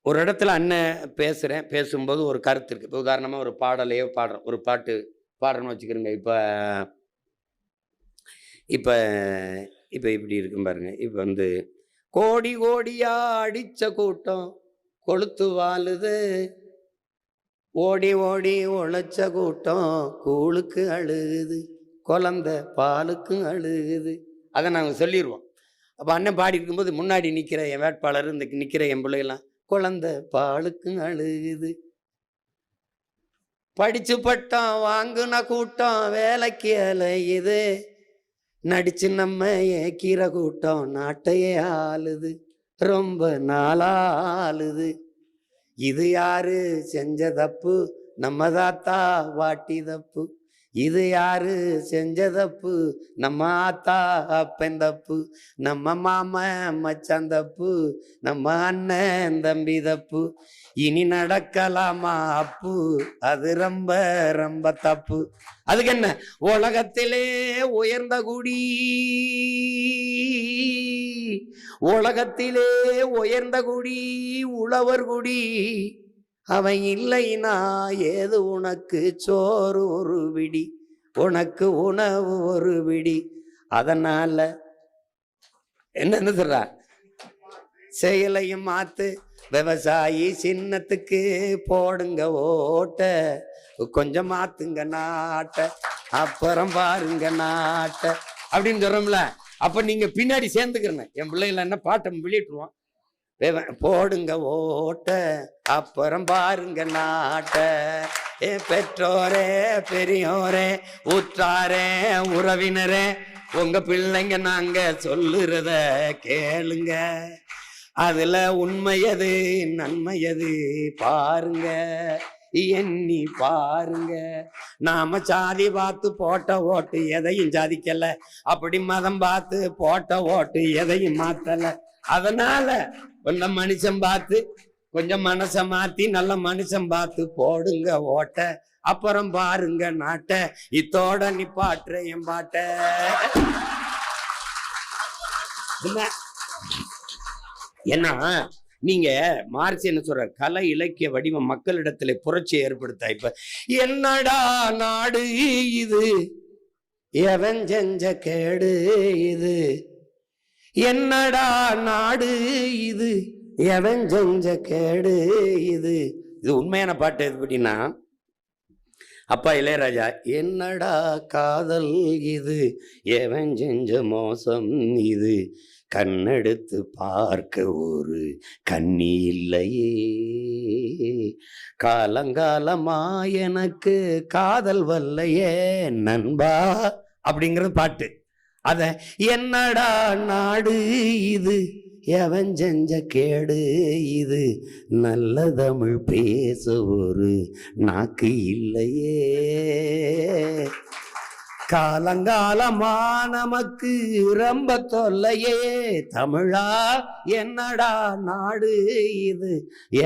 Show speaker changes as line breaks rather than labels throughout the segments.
ஒரு இடத்துல அண்ணன் பேசும்போது ஒரு கருத்து இருக்கு. இப்போ உதாரணமா ஒரு பாடலையோ பாடுறோம். ஒரு பாட்டு பாடுறோம்னு வச்சுக்கிறோங்க. இப்ப இப்ப இப்ப இப்படி இருக்கும் பாருங்க. இப்ப வந்து கோடி கோடியா அடிச்ச கூட்டம் கொளுத்து வாழுது. ஓடி ஓடி உழைச்ச கூட்டம் கூழுக்கு அழுகுது. குழந்தை பாலுக்கும் அழுகுது. அதை நாங்கள் சொல்லிடுவோம். அப்போ அண்ணன் பாடி இருக்கும்போது முன்னாடி நிற்கிற என் வேட்பாளர், இந்த நிற்கிற என் பிள்ளைகள்லாம் குழந்தை பாலுக்கும் அழுகுது. படிச்சு பட்டம் வாங்குன கூட்டம் வேலைக்கு அலையுது. நடிச்சு நம்ம ஏக்கிற கூட்டம் நாட்டையே ஆளுது. ரொம்ப நாளாளுது. இது யாரு செஞ்ச தப்பு? நம்ம தாத்தா வாட்டி தப்பு. இது யாரு செஞ்ச தப்பு? நம்ம ஆத்தா அப்பன் தப்பு. நம்ம மாமன் மச்சான் தப்பு. நம்ம அண்ணன் தம்பி தப்பு. இனி நடக்கலாமா அப்பு? அது ரொம்ப ரொம்ப தப்பு. அதுக்கு என்ன? உலகத்திலே உயர்ந்த குடி, உலகத்திலே உயர்ந்த குடி உழவர் குடி. அவன் இல்லைனா ஏது உனக்கு சோறு ஒரு விடி, உனக்கு உணவு ஒரு விடி. அதனால என்ன சொல்ற? செயலையும் மாத்து. விவசாயி சின்னத்துக்கு போடுங்க ஓட்ட. கொஞ்சம் மாத்துங்க நாட்ட, அப்புறம் பாருங்க நாட்ட அப்படின்னு சொல்றோம்ல. அப்ப நீங்க பின்னாடி சேர்ந்துக்கிறேன். என் பிள்ளைகளை என்ன பாட்டை வெளியிட்டுருவான். போடுங்க ஓட்ட, அப்புறம் பாருங்க நாட்ட. பெற்றோரே பெரியோரே உற்றாரே உறவினரே, உங்க பிள்ளைங்க நாங்க சொல்லுறத கேளுங்க. அதுல உண்மையது நன்மையது பாருங்க, எண்ணி பாருங்க. நாம சாதி பார்த்து போட்ட ஓட்டு எதையும் சாதிக்கல. அப்படி மதம் பார்த்து போட்ட ஓட்டு எதையும் மாத்தல. அதனால கொஞ்சம் மனுஷன் பார்த்து, கொஞ்சம் மனச மாத்தி நல்ல மனுஷன் பார்த்து போடுங்க ஓட்ட, அப்புறம் பாருங்க நாட்ட. இத்தோட நிப்பாட்டுற என் பாட்ட. ஏன்னா நீங்க மார்க்ஸ் என்ன சொல்ற? கலை இலக்கிய வடிவம் மக்களிடத்துல புரட்சியை ஏற்படுத்த. இப்ப என்னடா நாடு இது, எவன் செஞ்ச கேடு இது. என்னடா நாடு இது, எவன் செஞ்ச கேடு இது. இது உண்மையான பாட்டு. எது அப்படின்னா அப்பா இளையராஜா, என்னடா காதல் இது, எவன் செஞ்ச மோசம் இது. கண்ணெடுத்து பார்க்க ஒரு கண்ணி இல்லையே, காலங்காலமா எனக்கு காதல் வல்லையே நண்பா அப்படிங்கிறது பாட்டு. அத என்னடா நாடு இது, எவன் செஞ்ச கேடு இது. நல்ல தமிழ் பேச ஒரு நாக்கு இல்லையே, காலங்காலமா நமக்கு ரொம்ப தொல்லையே. தமிழா என்னடா நாடு இது,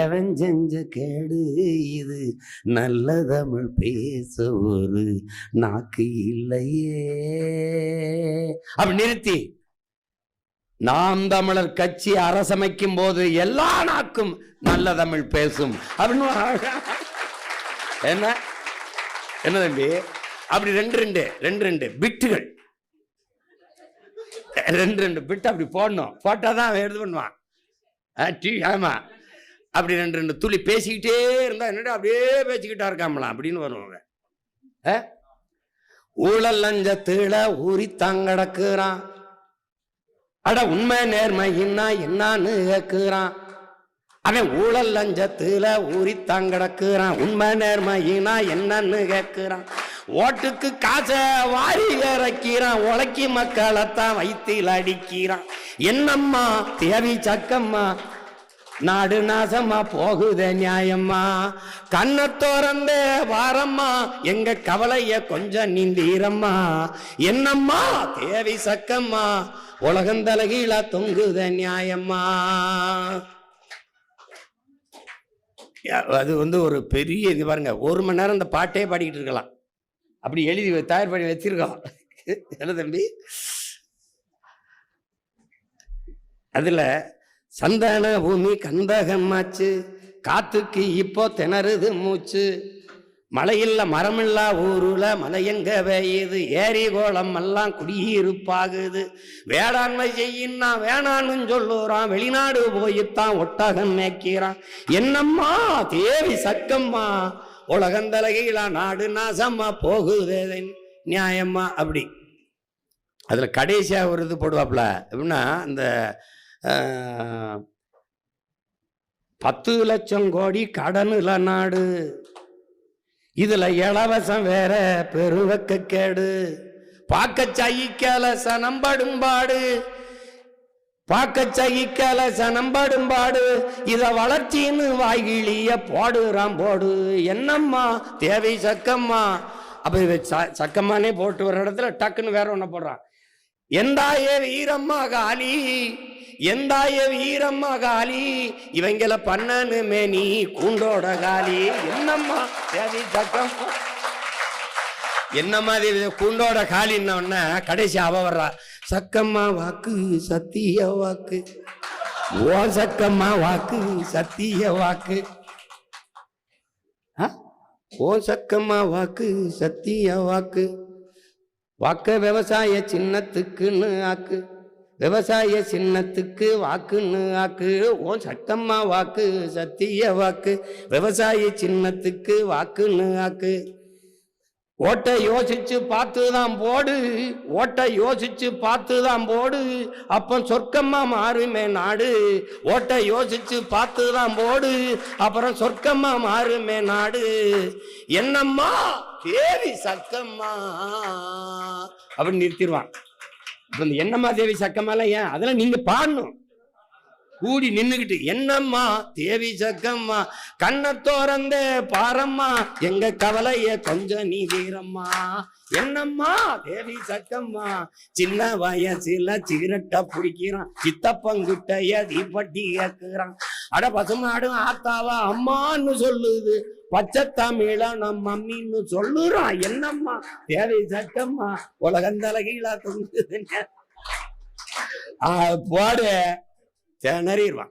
எவன் செஞ்ச கேடு இது. நல்ல தமிழ் பேச ஒரு நாக்கு இல்லையே. அப்படி நிறுத்தி, நாம் தமிழர் கட்சி அரசமைக்கும் போது எல்லா நாக்கும் நல்ல தமிழ் பேசும் அப்படின்னு. என்ன என்ன தம்பி? அப்படி ரெண்டு பிட்டுகள், ரெண்டு பிட்டு அப்படி போடணும். போட்டாதான் அவன் எடுத்து பண்ணுவான். ஆமா, அப்படி ரெண்டு துளி பேசிக்கிட்டே இருந்தா என்னடா அப்படியே பேசிக்கிட்டா இருக்காமலாம் அப்படின்னு வருவாங்க. ஊழல் லஞ்சத்துல ஊறி தங்கடக்குறான். அட உண்மை நேர்மைன்னா என்னான்னு கேட்கிறான். அவன் ஊழல் லஞ்சத்துல ஊறி தங்கடக்குறான். உண்மை நேர்மையினா என்னன்னு கேட்கிறான். ஓட்டுக்கு காசை வாரி இறக்கிறான். உழைக்கி மக்களைத்தான் வயிற்றில் அடிக்கிறான். என்னம்மா தேவி சக்கம்மா, நாடு நாசமா போகுத நியாயம்மா. கண்ணை திறந்த வாரம்மா, எங்க கவலைய கொஞ்சம் நீந்தீரம்மா. என்னம்மா தேவி சக்கம்மா, உலகந்தலகீழா தொங்குத நியாயம்மா. அது ஒரு பெரிய இது பாருங்க. 1 மணி நேரம் இந்த பாட்டே பாடிக்கிட்டு இருக்கலாம். அப்படி எழுதி தயார் பண்ணி வச்சிருக்கோம். என்ன தம்பி? அதுல சந்தன பூமி கந்தகமாச்சு, காத்துக்கு இப்போ திணறுது மூச்சு. மழையில்ல மரமில்லா ஊருல மழை எங்க பெய்யுது, ஏரி கோலம் எல்லாம் குடியிருப்பாகுது. வேளாண்மை செய்யின்னா வேணான்னு சொல்லுறான், வெளிநாடு போயித்தான் ஒட்டகம் மேய்க்கிறான். என்னம்மா தேவி சக்கம்மா, உலகந்தலகையில நாடு நாசம்மா போகுதே நியாயம்மா. அப்படி அதுல கடைசியா ஒரு இது போடுவாப்புல எப்படின்னா, இந்த 10 லட்சம் கோடி கடனுல நாடு, இதுல இலவசம் வேற பெருவக்க கேடு. பாக்க சகிக்கல சனம்படும்பாடு, பாக்க சகிக்கல சனம்படும்பாடு, இத வளர்ச்சின்னு வாய்கிளிய போடுறான் போடு. என்னம்மா தேவை சக்கம்மா. அப்ப சக்கம்மானே போட்டு வர இடத்துல டக்குன்னு வேற ஒண்ணு போடுறான். எந்தாய வீரம்மா காளி, எந்தாய வீரம்மா காளி, இவங்கள பண்ணனுமே நீ கூண்டோட காளி. என்னம்மா தேவி சக்கம்மா, என்னம்மா கூண்டோட காளின்னு கடைசி அவ வர்றா. சக்கம்மா வாக்கு சத்திய வாக்கு, ஓ சக்கம்மா வாக்கு சத்திய வாக்கு, ஓ சக்கம்மா வாக்கு சத்திய வாக்கு. வாக்க விவசாய சின்னத்துக்குன்னு ஆக்கு, விவசாய சின்னத்துக்கு வாக்குன்னு ஆக்கு. ஓ சக்கம்மா வாக்கு சத்திய வாக்கு, விவசாய சின்னத்துக்கு வாக்குன்னு ஆக்கு. ஓட்டை யோசிச்சு பார்த்துதான் போடு, ஓட்டை யோசிச்சு பார்த்துதான் போடு, அப்ப சொர்க்கம்மா மாறுமே நாடு. ஓட்டை யோசிச்சு பார்த்துதான் போடு, அப்புறம் சொர்க்கம்மா மாறுமே நாடு. என்னம்மா தேவி சக்கம்மா அப்படின்னு நிறுத்திடுவான். இப்ப இந்த என்னம்மா தேவி சக்கம்மாலாம் ஏன் அதெல்லாம் நீங்க பாடணும் கூடி நின்னுகிட்டு. என்னம்மா தேவி சக்கம்மா, கண்ணை தோறந்தே பாரம்மா, எங்க கவலைய கொஞ்சம் நீ வீரம்மா. என்னம்மா தேவி சக்கம்மா, சின்ன வயசுல சிகரெட்டை பிடிக்கிறான், சித்தப்பங்கிட்டைய தீப்பட்டி கேட்கிறான். அட பசுமாடும் ஆத்தாவா அம்மான்னு சொல்லுது, பச்சை தமிழ நம் மம்மின்னு சொல்லுறான். என்னம்மா தேவி சக்கம்மா, உலகந்தலகீழா தொங்குது போடு திணறிடுவான்.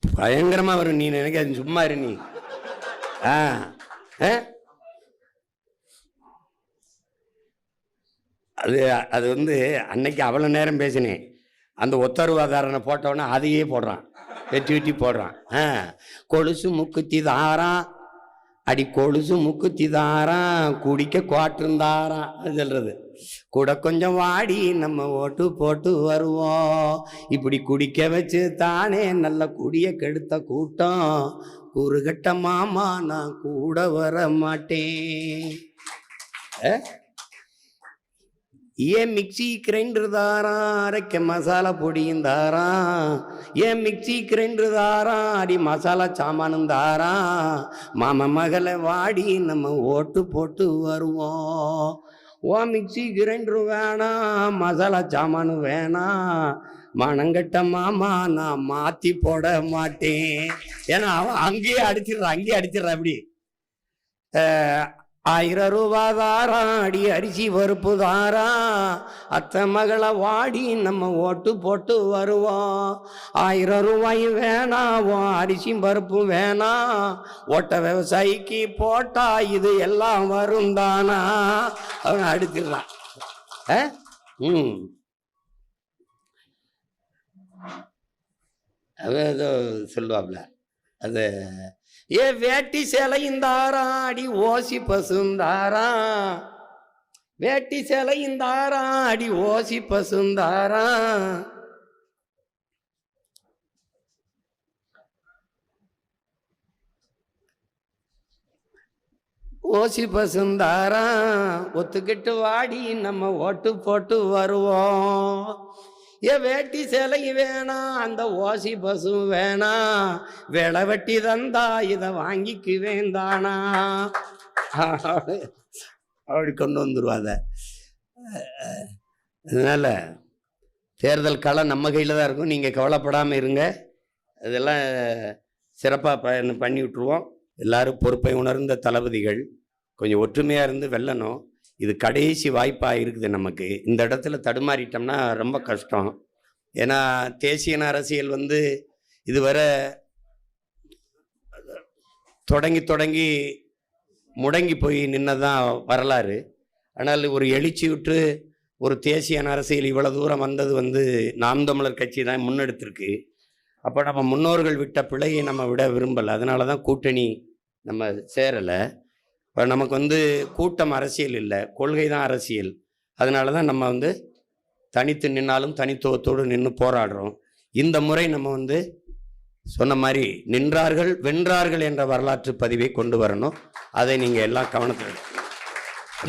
பயங்கரமா வரும். நீ நினைக்க சும்மா இரு நீ. அது அன்னைக்கு அவ்வளவு நேரம் பேசினேன். அந்த ஒத்தருவாதாரனை போட்டவன அதையே போடுறான், வெட்டி வெட்டி போடுறான். கொலுசு முக்குத்தி தாரான், அடி கொலுசு முக்குத்தி தாரான், குடிக்க குவாட்டிருந்தாரான். அது சொல்றது. கூட கொஞ்சம் வாடி நம்ம ஓட்டு போட்டு வருவோம், இப்படி குடிக்க வச்சு தானே நல்ல குடிய கெடுத்த கூட்டம். கூறுகட்ட மாமா நான் கூட வர மாட்டேன். ஏன் மிக்சி கிரைண்டர் தாரான், அரைக்க மசாலா பொடியும் தாரான். ஏன் மிக்சி கிரைண்டர் தாரான், அடி மசாலா சாமானும் தாரான். மாமா மகளை வாடி நம்ம ஓட்டு போட்டு வருவோம். ஓ மிக்சி கிரைண்டரு வேணாம், மசாலா சாமானு வேணாம், மனங்கட்ட மாமா நான் மாத்தி போட மாட்டேன். ஏன்னா அவன் அங்கேயே அடிச்சிடுறான். அப்படி 1000 ரூபா தாரான், அடி அரிசி பருப்பு தாரான், அத்தை மகளை வாடி நம்ம ஓட்டு போட்டு வருவோம். 1000 ரூபாயும் வேணாம், அரிசி பருப்பு வேணாம், ஓட்ட விவசாயிக்கு போட்டா இது எல்லாம் வரும் தானா. அவன் அடிச்சிடலாம். அவன் ஏதோ சொல்லுவாப்ல, அது ஏ வேட்டி சேலையும் தாரான், அடி ஓசி பசுந்தாரான். வேட்டி சேலையும் தாரான், அடி ஓசி பசுந்தாரான். ஓசி பசுந்தாரான், ஒத்துக்கிட்டு வாடி நம்ம ஓட்டு போட்டு வருவோம். ஏ வேட்டி சேலை வேணாம், அந்த ஓசி பசு வேணாம், வேலை வெட்டி தந்தா இதை வாங்கிக்கு வேந்தானா. அப்படி கொண்டு வந்துருவாத. அதனால தேர்தல் களம் நம்ம கையில் தான் இருக்கும். நீங்கள் கவலைப்படாமல் இருங்க. இதெல்லாம் சிறப்பாக பண்ணி விட்டுருவோம். எல்லாரும் பொறுப்பை உணர்ந்த தளபதிகள் கொஞ்சம் ஒற்றுமையாக இருந்து வெல்லணும். இது கடைசி வாய்ப்பாக இருக்குது நமக்கு. இந்த இடத்துல தடுமாறிட்டோம்னா ரொம்ப கஷ்டம். ஏன்னா தேசியன அரசியல் வந்து இதுவரை தொடங்கி முடங்கி போய் நின்னதான் வரலாறு. ஆனால் ஒரு எழுச்சியுற்று ஒரு தேசியன அரசியல் இவ்வளோ தூரம் வந்தது வந்து நாம் தமிழர் கட்சி தான் முன்னெடுத்திருக்கு. அப்போ நம்ம முன்னோர்கள் விட்ட பிழையை நம்ம விட விரும்பலை. அதனால தான் கூட்டணி நம்ம சேரலை. இப்போ நமக்கு வந்து கூட்டம் அரசியல் இல்லை, கொள்கை தான் அரசியல். அதனால தான் நம்ம வந்து தனித்து நின்னாலும் தனித்துவத்தோடு நின்று போராடுறோம். இந்த முறை நம்ம வந்து சொன்ன மாதிரி நின்றார்கள் வென்றார்கள் என்ற வரலாற்று பதிவை கொண்டு வரணும். அதை நீங்கள் எல்லாம் கவனத்தில்.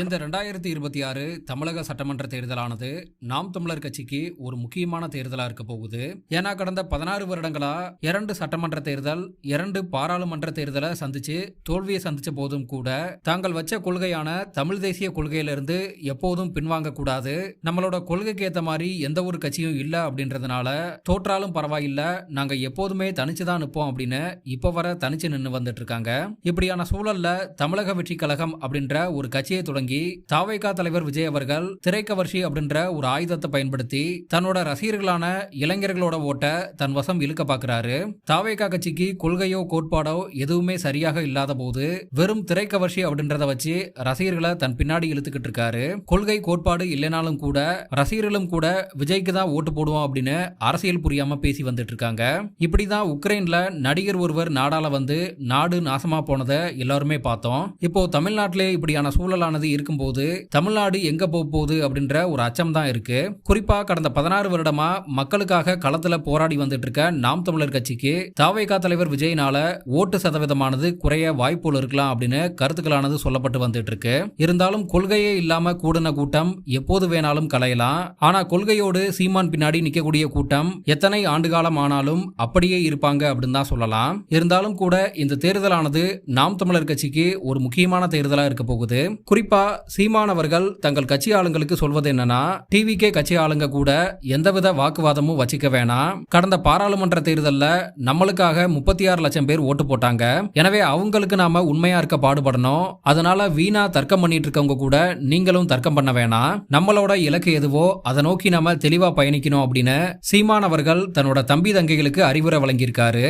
இந்த 2026 தமிழக சட்டமன்ற தேர்தலானது நாம் தமிழர் கட்சிக்கு ஒரு முக்கியமான தேர்தலாக இருக்க போகுது. ஏன்னா கடந்த 16 வருடங்களா 2 சட்டமன்ற தேர்தல், 2 பாராளுமன்ற தேர்தலை தோல்வியை சந்திச்ச போதும் கூட தாங்கள் வச்ச கொள்கையான தமிழ் தேசிய கொள்கையிலிருந்து எப்போதும் பின்வாங்க கூடாது, நம்மளோட கொள்கைக்கு ஏற்ற மாதிரி எந்த ஒரு கட்சியும் இல்லை அப்படின்றதுனால தோற்றாலும் பரவாயில்ல, நாங்க எப்போதுமே தனிச்சுதான் நிற்போம் அப்படின்னு இப்ப வர தனிச்சு நின்று வந்துட்டு இருக்காங்க. இப்படியான சூழல்ல தமிழக வெற்றி கழகம் அப்படின்ற ஒரு கட்சியை தொடங்கி தாவேகா தலைவர் விஜய் அவர்கள் திரைக்கவர்ச்சி அப்படின்ற ஒரு ஆயுதத்தை பயன்படுத்தி தன்னோட ரசிகர்களான இளைஞர்களோட ஓட்ட தன் வசம் இழுக்க பார்க்கிறாரு. தாவேகா கட்சிக்கு கொள்கையோ கோட்பாடோ எதுவுமே சரியாக இல்லாத போது வெறும் திரைக்கவர்ச்சி அப்படின்றத வச்சு ரசிகர்களை தன் பின்னாடி இழுத்துக்கிட்டு இருக்காரு. கொள்கை கோட்பாடு இல்லைனாலும் கூட ரசிகர்களும் கூட விஜய்க்கு தான் ஓட்டு போடுவோம் அப்படின்னு அரசியல் புரியாம பேசி வந்துட்டு இருக்காங்க. இப்படிதான் உக்ரைன்ல நடிகர் ஒருவர் நாடால வந்து நாடு நாசமா போனதை எல்லாருமே பார்த்தோம். இப்போ தமிழ்நாட்டிலே இப்படியான சூழலானது இருக்கும்போது தமிழ்நாடு எங்க போகுது அப்படின்ற ஒரு அச்சம் தான் இருக்கு. குறிப்பா கடந்த 16 வருடமா மக்களுக்காக களத்துல போராடி வந்துட்டு இருக்க நாம் தமிழர் கட்சிக்கு தாவேகா தலைவர் விஜய்னால ஓட்டு சதவீதமானது குறைய வாய்ப்புகள் இருக்கலாம் அப்படின்னு கருத்துக்களானது சொல்லப்பட்டு வந்துட்டு இருக்கு. இருந்தாலும் கொள்கையே இல்லாம கூடின கூட்டம் எப்போது வேணாலும் கலையலாம். ஆனா கொள்கையோடு சீமான் பின்னாடி நிக்கக்கூடிய கூட்டம் எத்தனை ஆண்டு காலம் ஆனாலும் அப்படியே இருப்பாங்க அப்படின்னு தான் சொல்லலாம். இருந்தாலும் கூட இந்த தேர்தலானது நாம் தமிழர் கட்சிக்கு ஒரு முக்கியமான தேர்தலா இருக்க போகுது. குறிப்பா சீமானவர்கள் தங்கள் கட்சி ஆளுங்களுக்கு சொல்வது என்னன்னா, டிவிகே கட்சி ஆளுங்க கூட எந்தவித வாக்குவாதமும் வச்சுக்க வேணாம். கடந்த பாராளுமன்ற தேர்தல்ல நம்மளுக்காக 36 லட்சம் பேர் ஓட்டு போட்டாங்க. எனவே அவங்களுக்கு நாம உண்மையா இருக்க பாடுபடணும். அதனால வீணா தர்க்கம் பண்ணிட்டு இருக்கவங்க கூட நீங்களும் தர்க்கம் பண்ண வேணாம். நம்மளோட இலக்கு எதுவோ அதை நோக்கி நாம தெளிவா பயணிக்கணும் அப்படின்னு சீமானவர்கள் தன்னோட தம்பி தங்கைகளுக்கு அறிவுரை வழங்கியிருக்காரு.